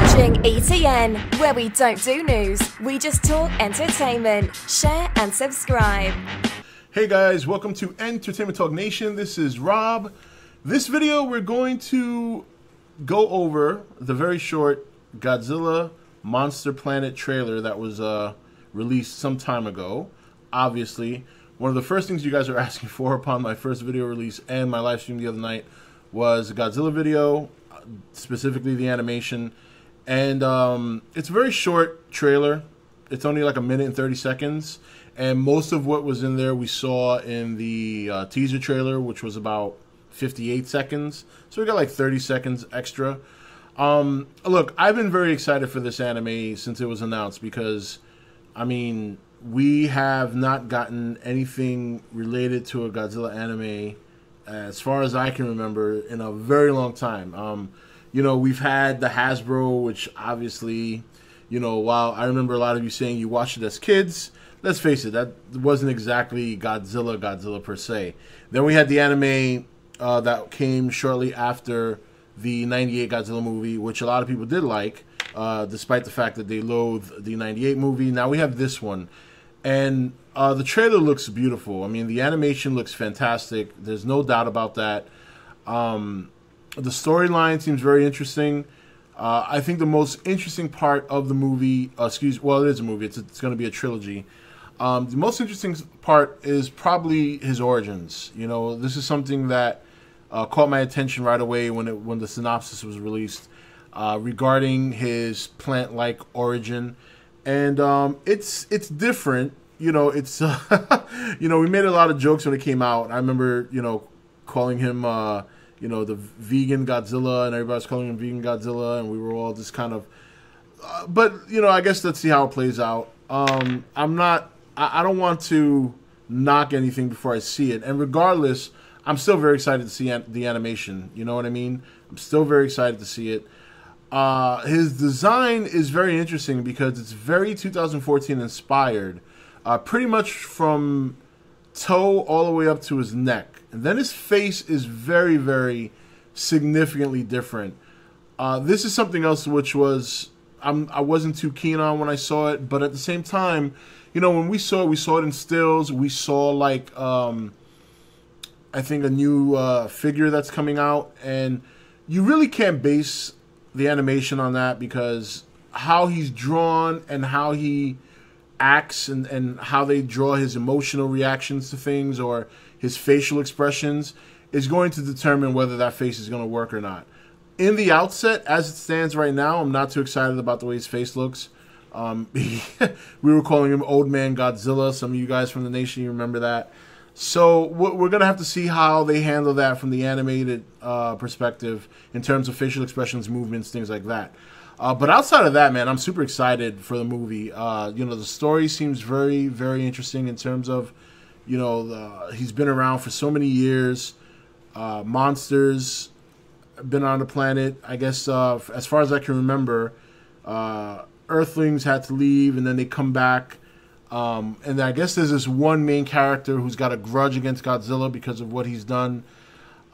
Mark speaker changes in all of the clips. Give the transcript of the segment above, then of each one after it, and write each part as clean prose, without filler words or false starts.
Speaker 1: watching E.T.N, where we don't do news, we just talk entertainment. Share and subscribe.
Speaker 2: Hey guys, welcome to Entertainment Talk Nation. This is Rob. This video we're going to go over the very short Godzilla Monster Planet trailer that was released some time ago. Obviously, one of the first things you guys are asking for upon my first video release and my live stream the other night was a Godzilla video, specifically the animation. And it's a very short trailer. It's only like 1 minute and 30 seconds. And most of what was in there we saw in the teaser trailer, which was about 58 seconds. So we got like 30 seconds extra. Look, I've been very excited for this anime since it was announced because, I mean, we have not gotten anything related to a Godzilla anime, as far as I can remember, in a very long time. You know, we've had the Hasbro, which obviously, you know, while I remember a lot of you saying you watched it as kids, let's face it, that wasn't exactly Godzilla per se. Then we had the anime that came shortly after the 98 Godzilla movie, which a lot of people did like, despite the fact that they loathed the 98 movie. Now we have this one. And the trailer looks beautiful. I mean, the animation looks fantastic. There's no doubt about that. The storyline seems very interesting. I think the most interesting part of the movie, well, it is a movie. It's going to be a trilogy. The most interesting part is probably his origins. You know, this is something that caught my attention right away when the synopsis was released regarding his plant-like origin. And it's different, you know. It's you know, we made a lot of jokes when it came out. I remember, you know, calling him you know, the vegan Godzilla, and everybody was calling him vegan Godzilla, and we were all just kind of. But you know, I guess let's see how it plays out. I don't want to knock anything before I see it, and regardless, I'm still very excited to see the animation. You know what I mean? I'm still very excited to see it. His design is very interesting because it's very 2014 inspired, pretty much from toe all the way up to his neck. And then his face is very, very significantly different. This is something else which was I wasn't too keen on when I saw it, but at the same time, you know, when we saw it in stills. We saw like I think a new figure that's coming out, and you really can't base the animation on that because how he's drawn and how he acts and how they draw his emotional reactions to things or his facial expressions is going to determine whether that face is going to work or not. In the outset, as it stands right now, I'm not too excited about the way his face looks. We were calling him Old Man Godzilla. Some of you guys from the nation, you remember that. So we're going to have to see how they handle that from the animated perspective in terms of facial expressions, movements, things like that. But outside of that, man, I'm super excited for the movie. You know, the story seems very, very interesting in terms of, you know, he's been around for so many years. Monsters have been on the planet. I guess as far as I can remember, Earthlings had to leave and then they come back. And I guess there's this one main character who's got a grudge against Godzilla because of what he's done.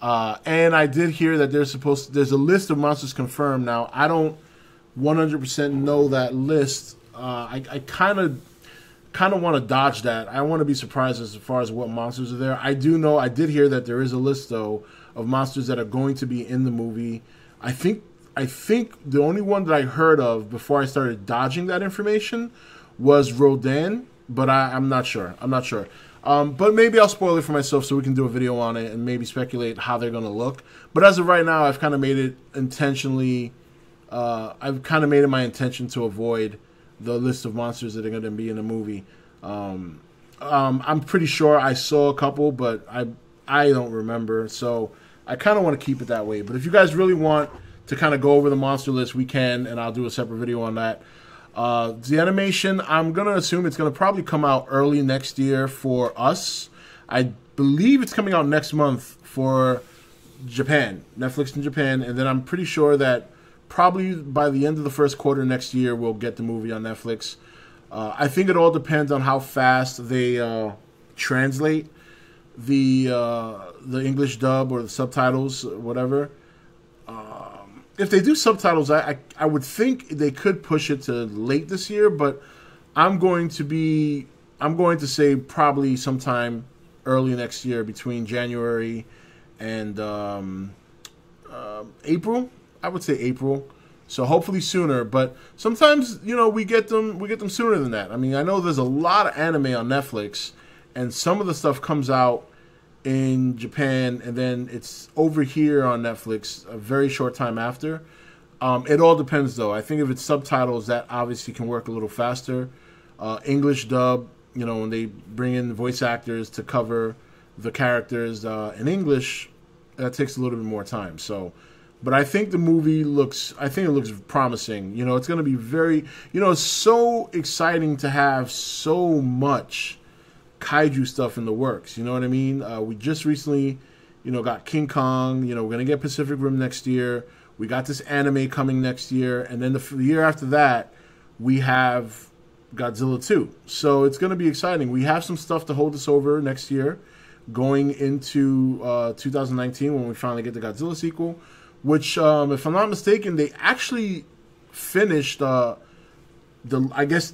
Speaker 2: And I did hear that there's a list of monsters confirmed. Now, I don't 100% know that list. I kind of want to dodge that. I want to be surprised as far as what monsters are there. I did hear that there is a list, though, of monsters that are going to be in the movie. I think the only one that I heard of before I started dodging that information was Rodan, but I'm not sure. But maybe I'll spoil it for myself so we can do a video on it and maybe speculate how they're going to look. But as of right now, I've kind of made it intentionally. I've kind of made it my intention to avoid the list of monsters that are going to be in the movie. I'm pretty sure I saw a couple, but I don't remember. So I kind of want to keep it that way. But if you guys really want to kind of go over the monster list, we can, and I'll do a separate video on that. The animation, I'm going to assume it's going to probably come out early next year for us. I believe it's coming out next month for Japan, Netflix in Japan, and then I'm pretty sure that probably by the end of the first quarter next year we'll get the movie on Netflix. I think it all depends on how fast they translate the English dub or the subtitles, whatever. if they do subtitles, I would think they could push it to late this year, but I'm going to say probably sometime early next year, between January and April. I would say April. So hopefully sooner, but sometimes, we get them sooner than that. I mean, I know there's a lot of anime on Netflix, and some of the stuff comes out in Japan, and then it's over here on Netflix a very short time after. It all depends, though. I think if it's subtitles, that obviously can work a little faster. English dub, when they bring in voice actors to cover the characters in English, that takes a little bit more time. So, but I think the movie looks promising. It's going to be very, it's so exciting to have so much kaiju stuff in the works. You know what I mean? We just recently, got King Kong. We're going to get Pacific Rim next year. We got this anime coming next year. And then the year after that, we have Godzilla 2. So it's going to be exciting. We have some stuff to hold us over next year, going into 2019 when we finally get the Godzilla sequel, which, if I'm not mistaken, they actually finished the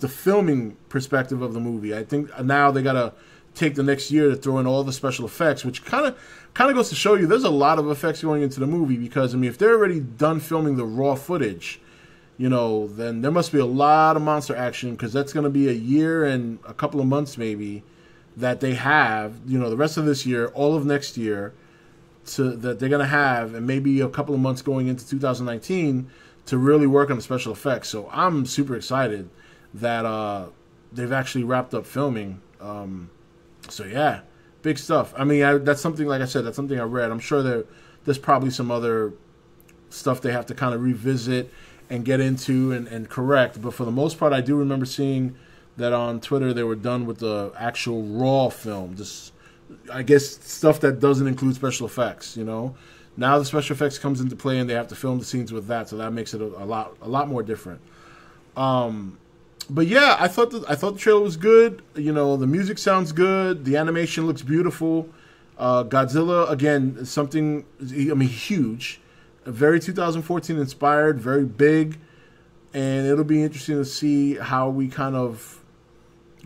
Speaker 2: filming perspective of the movie. I think now they got to take the next year to throw in all the special effects, which kind of goes to show you there's a lot of effects going into the movie, because, if they're already done filming the raw footage, then there must be a lot of monster action, because that's going to be a year and a couple of months maybe that they have, the rest of this year, all of next year, that they're going to have, and maybe a couple of months going into 2019 to really work on the special effects. So I'm super excited that they've actually wrapped up filming. So yeah, big stuff. I mean, that's something, like I said, that's something I read. I'm sure there's probably some other stuff they have to kind of revisit and get into and correct. But for the most part, I do remember seeing that on Twitter they were done with the actual raw film. Just, I guess, stuff that doesn't include special effects, Now the special effects comes into play, and they have to film the scenes with that, so that makes it a lot more different. But yeah, I thought the trailer was good. The music sounds good. The animation looks beautiful. Godzilla, again, something, huge. Very 2014 inspired, very big. And it'll be interesting to see how we kind of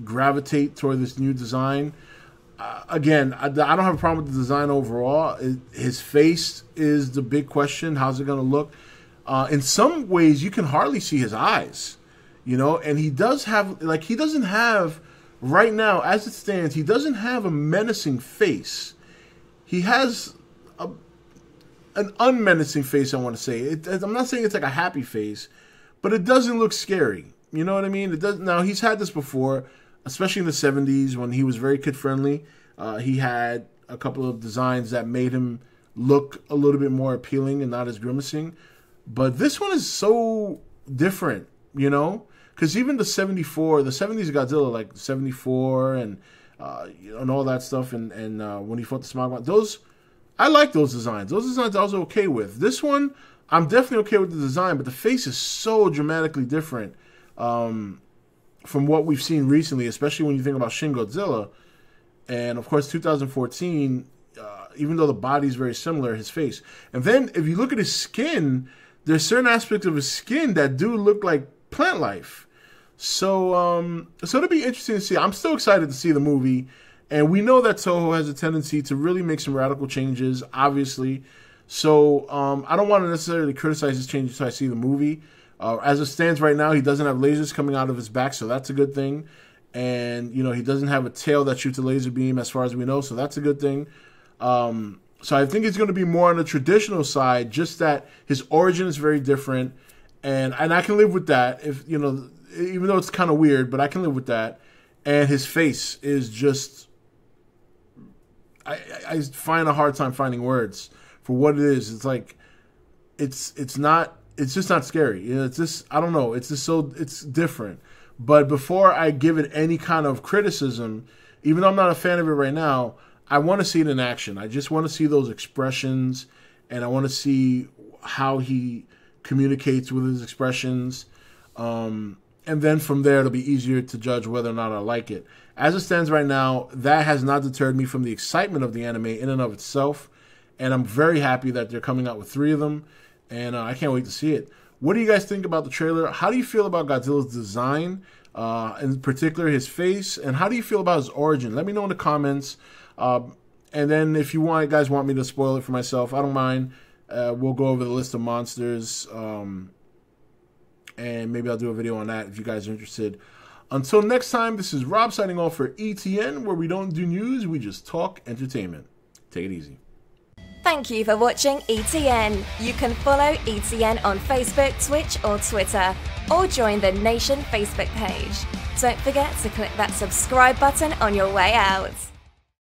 Speaker 2: gravitate toward this new design. Again, I don't have a problem with the design overall. His face is the big question. How's it going to look? In some ways, you can hardly see his eyes, and he doesn't have, right now, as it stands, he doesn't have a menacing face. He has an unmenacing face, I want to say. I'm not saying it's like a happy face, but it doesn't look scary. You know what I mean? It does. Now, he's had this before, especially in the 70s when he was very kid-friendly. He had a couple of designs that made him look a little bit more appealing and not as grimacing. But this one is so different, Because even the 70s Godzilla, like 74 and all that stuff, and when he fought the Smog, I like those designs. Those designs I was okay with. This one, I'm definitely okay with the design, but the face is so dramatically different from what we've seen recently, especially when you think about Shin Godzilla. And, of course, 2014, even though the body's very similar, his face. And then, if you look at his skin, there's certain aspects of his skin that do look like plant life. So it'll be interesting to see. I'm still excited to see the movie. And we know that Toho has a tendency to really make some radical changes, obviously. So I don't want to necessarily criticize his changes until I see the movie. As it stands right now, he doesn't have lasers coming out of his back, so that's a good thing. And, he doesn't have a tail that shoots a laser beam as far as we know, so that's a good thing. So I think it's going to be more on the traditional side, just that his origin is very different. And I can live with that, if even though it's kind of weird, but I can live with that. And his face is just... I find a hard time finding words for what it is. It's like... It's just not scary. It's just... I don't know. It's just so... It's different. But before I give it any kind of criticism, even though I'm not a fan of it right now, I want to see it in action. I just want to see those expressions, and I want to see how he communicates with his expressions. And then from there, it'll be easier to judge whether or not I like it. As it stands right now, that has not deterred me from the excitement of the anime in and of itself. And I'm very happy that they're coming out with 3 of them. and I can't wait to see it. What do you guys think about the trailer? How do you feel about Godzilla's design, in particular his face, and how do you feel about his origin? Let me know in the comments. And then if you guys want me to spoil it for myself, I don't mind. We'll go over the list of monsters, and maybe I'll do a video on that if you guys are interested. Until next time, this is Rob signing off for E.T.N, where we don't do news, we just talk entertainment. Take it easy.
Speaker 1: Thank you for watching E.T.N. You can follow E.T.N on Facebook, Twitch or Twitter, or join the Nation Facebook page. Don't forget to click that subscribe button on your way out.